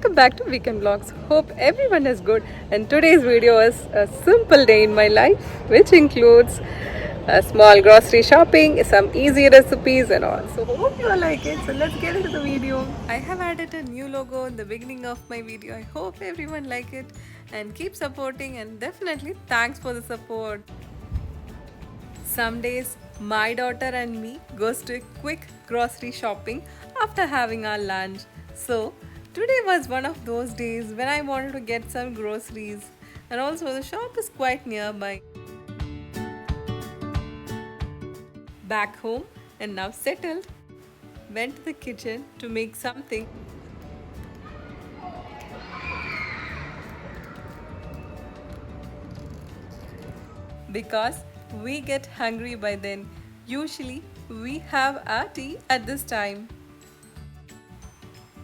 welcome back to Weekend Vlogs. Hope everyone is good, and today's video is a simple day in my life, which includes a small grocery shopping, some easy recipes and all. So hope you all like it. So let's get into the video. I have added a new logo in the beginning of my video. I hope everyone like it and keep supporting, and definitely thanks for the support. Some days my daughter and me goes to a quick grocery shopping after having our lunch. So today was one of those days when I wanted to get some groceries, and also the shop is quite nearby. Back home and now settled, went to the kitchen to make something. Because we get hungry by then. Usually we have our tea at this time.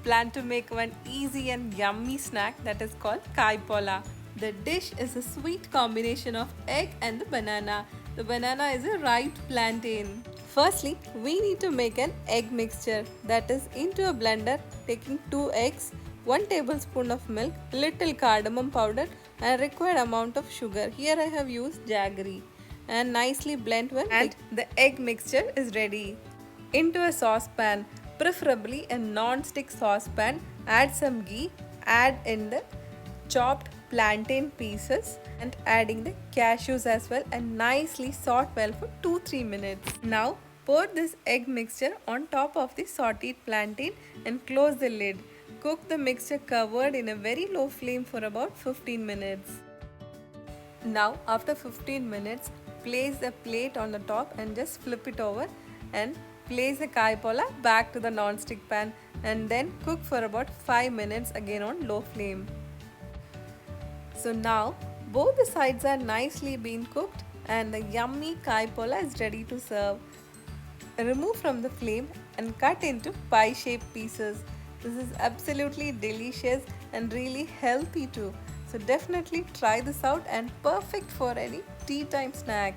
Plan to make one easy and yummy snack that is called KAIPOLA. The dish is a sweet combination of egg and the banana. The banana is a ripe plantain. Firstly, we need to make an egg mixture, that is into a blender, taking 2 eggs, 1 tablespoon of milk, little cardamom powder and required amount of sugar. Here I have used jaggery, and nicely blend well, and the egg mixture is ready. Into a saucepan, preferably a non-stick saucepan, add some ghee, add in the chopped plantain pieces and adding the cashews as well, and nicely saute well for 2-3 minutes. Now pour this egg mixture on top of the sauteed plantain and close the lid. Cook the mixture covered in a very low flame for about 15 minutes. Now after 15 minutes, place a plate on the top and just flip it over and place the KAIPOLA back to the non-stick pan, and then cook for about 5 minutes again on low flame. So now both the sides are nicely been cooked and the yummy KAIPOLA is ready to serve. Remove from the flame and cut into pie-shaped pieces. This is absolutely delicious and really healthy too. So definitely try this out, and perfect for any tea time snack.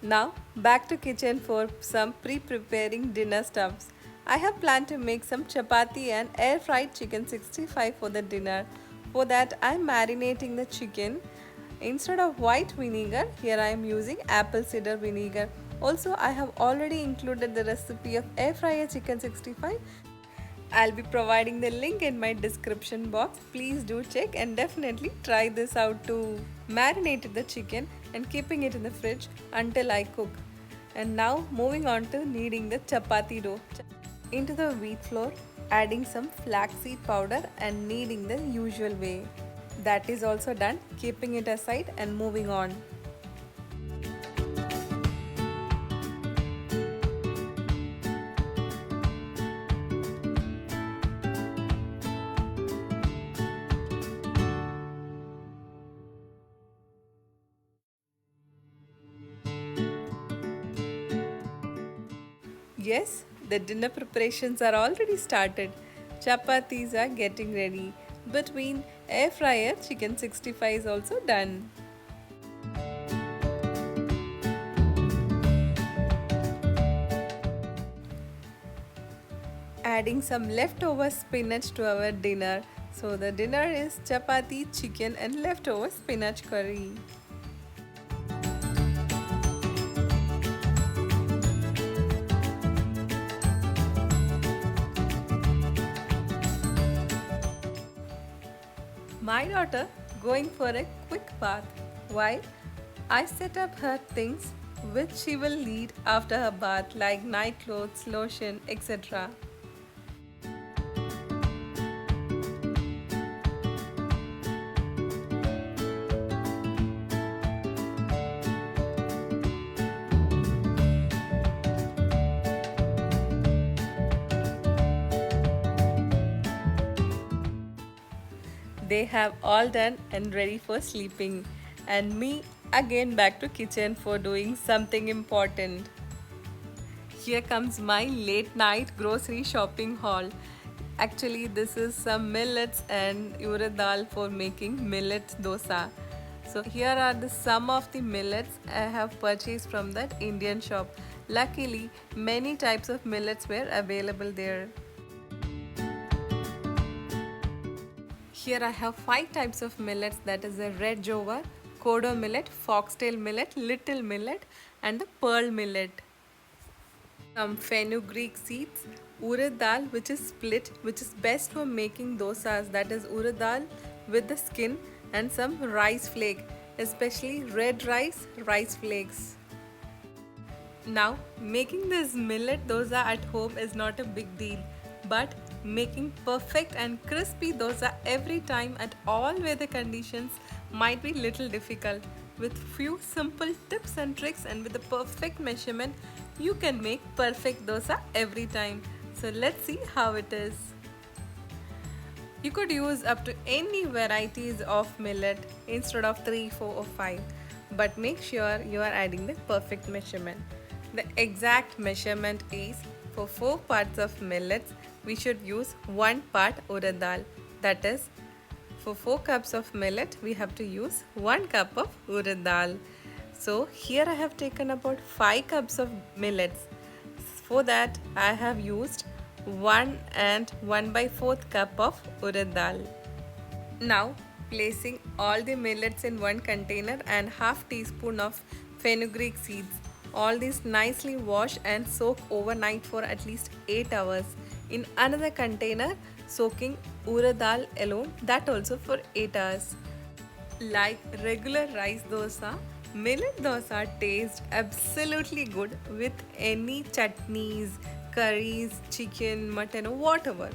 Now back to kitchen for some pre-preparing dinner stuffs. I have planned to make some chapati and air fried chicken 65 for the dinner. For that I am marinating the chicken. Instead of white vinegar, here I am using apple cider vinegar. Also, I have already included the recipe of air fryer chicken 65. I'll be providing the link in my description box. Please do check and definitely try this out too. Marinated the chicken and keeping it in the fridge until I cook. And now moving on to kneading the chapati dough. Into the wheat flour, adding some flaxseed powder and kneading the usual way. That is also done, keeping it aside and moving on. Yes, the dinner preparations are already started. Chapatis are getting ready. Between air fryer, chicken 65 is also done. Adding some leftover spinach to our dinner. So the dinner is chapati, chicken and leftover spinach curry. My daughter going for a quick bath while I set up her things which she will need after her bath, like night clothes, lotion, etc. They have all done and ready for sleeping, and me again back to kitchen for doing something important. Here comes my late night grocery shopping haul. Actually, this is some millets and Urad dal for making millet dosa. So here are the some of the millets I have purchased from that Indian shop. Luckily, many types of millets were available there. Here I have 5 types of millets, that is the red jowar, kodo millet, foxtail millet, little millet and the pearl millet. Some fenugreek seeds, urad dal which is split, which is best for making dosas, that is urad dal with the skin, and some rice flake, especially red rice flakes. Now, making this millet dosa at home is not a big deal, but making perfect and crispy dosa every time at all weather conditions might be little difficult. With few simple tips and tricks and with the perfect measurement, you can make perfect dosa every time. So let's see how it is. You could use up to any varieties of millet instead of 3, 4 or 5, but make sure you are adding the perfect measurement. The exact measurement is for 4 parts of millets, we should use 1 part urad dal. That is, for 4 cups of millet, we have to use 1 cup of urad dal. So here I have taken about 5 cups of millets. For that, I have used 1 and 1/4 cup of urad dal. Now, placing all the millets in one container and half teaspoon of fenugreek seeds. All these nicely wash and soak overnight for at least 8 hours. In another container, soaking urad dal alone, that also for 8 hours. Like regular rice dosa, millet dosa tastes absolutely good with any chutneys, curries, chicken, mutton or whatever.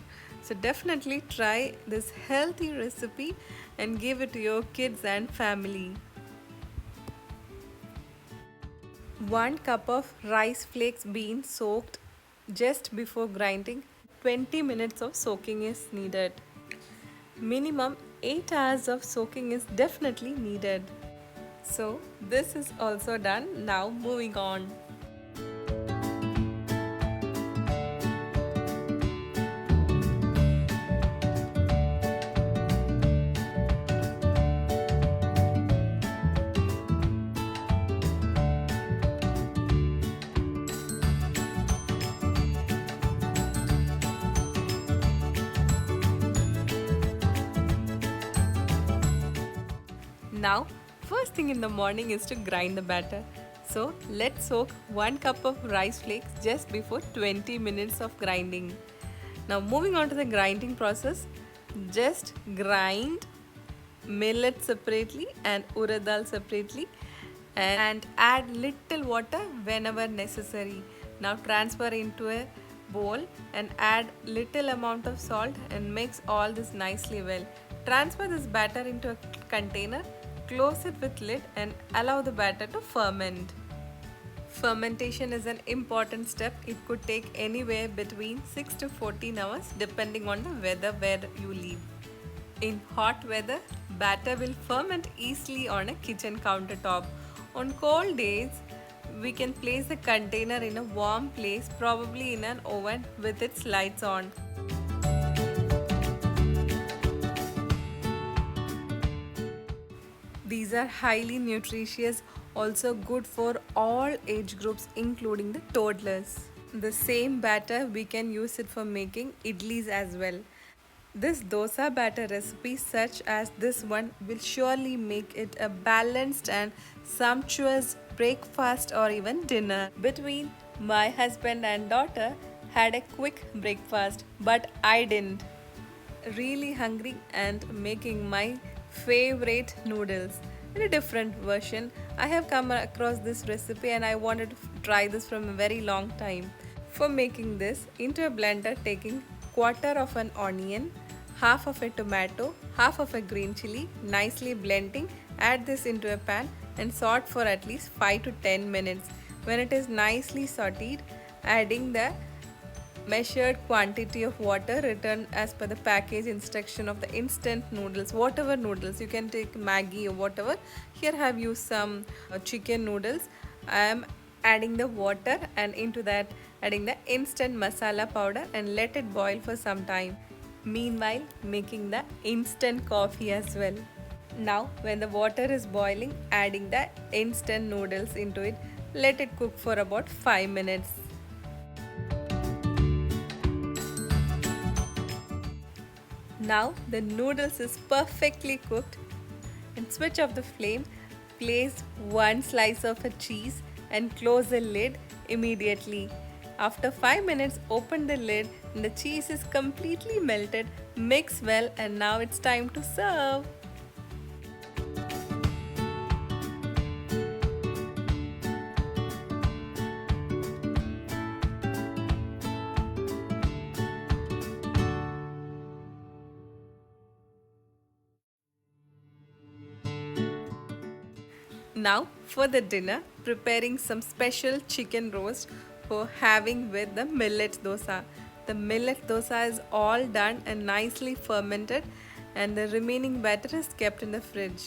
So definitely try this healthy recipe and give it to your kids and family. 1 cup of rice flakes being soaked just before grinding. 20 minutes of soaking is needed. Minimum 8 hours of soaking is definitely needed. So this is also done. Now moving on. Now, first thing in the morning is to grind the batter. So, let's soak 1 cup of rice flakes just before 20 minutes of grinding. Now, moving on to the grinding process, just grind millet separately and urad dal separately and add little water whenever necessary. Now, transfer into a bowl and add little amount of salt and mix all this nicely well. Transfer this batter into a container. Close it with lid and allow the batter to ferment. Fermentation is an important step. It could take anywhere between 6 to 14 hours depending on the weather where you live. In hot weather, batter will ferment easily on a kitchen countertop. On cold days, we can place the container in a warm place, probably in an oven with its lights on. These are highly nutritious, also good for all age groups including the toddlers. The same batter we can use it for making idlis as well. This dosa batter recipe such as this one will surely make it a balanced and sumptuous breakfast or even dinner. Between my husband and daughter had a quick breakfast, but I didn't. Really hungry and making my favorite noodles in a different version. I have come across this recipe and I wanted to try this from a very long time. For making this, into a blender taking quarter of an onion, half of a tomato, half of a green chili, nicely blending, add this into a pan and saute for at least 5 to 10 minutes. When it is nicely sauteed, adding the measured quantity of water written as per the package instruction of the instant noodles, whatever noodles, you can take Maggi or whatever. Here I have used some chicken noodles. I am adding the water and into that adding the instant masala powder and let it boil for some time. Meanwhile, making the instant coffee as well. Now when the water is boiling, adding the instant noodles into it. Let it cook for about 5 minutes. Now the noodles is perfectly cooked and switch off the flame. Place one slice of a cheese and close the lid immediately. After 5 minutes, open the lid and the cheese is completely melted. Mix well and now it's time to serve. Now for the dinner, preparing some special chicken roast for having with the millet dosa. The millet dosa is all done and nicely fermented and the remaining batter is kept in the fridge.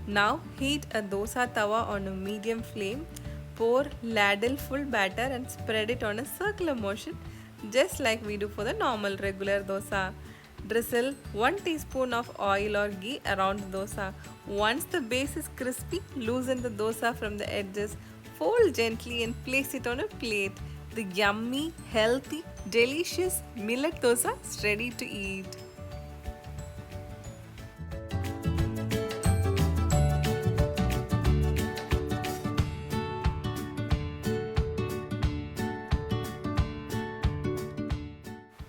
Now heat a dosa tawa on a medium flame. Pour ladle full batter and spread it on a circular motion just like we do for the normal regular dosa. Drizzle 1 teaspoon of oil or ghee around the dosa. Once the base is crispy, loosen the dosa from the edges. Fold gently and place it on a plate. The yummy, healthy, delicious millet dosa is ready to eat.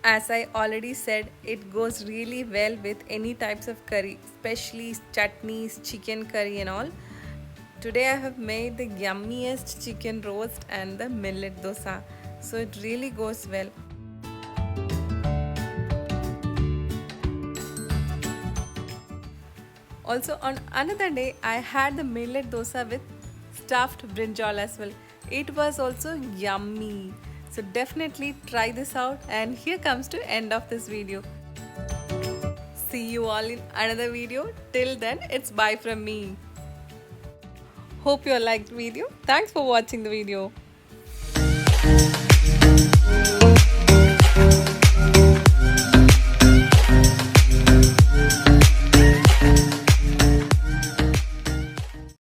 As I already said, it goes really well with any types of curry, especially chutneys, chicken curry and all. Today I have made the yummiest chicken roast and the millet dosa. So it really goes well. Also on another day, I had the millet dosa with stuffed brinjal as well. It was also yummy. So definitely try this out, and here comes to end of this video. See you all in another video. Till then, it's bye from me. Hope you all liked the video. Thanks for watching the video.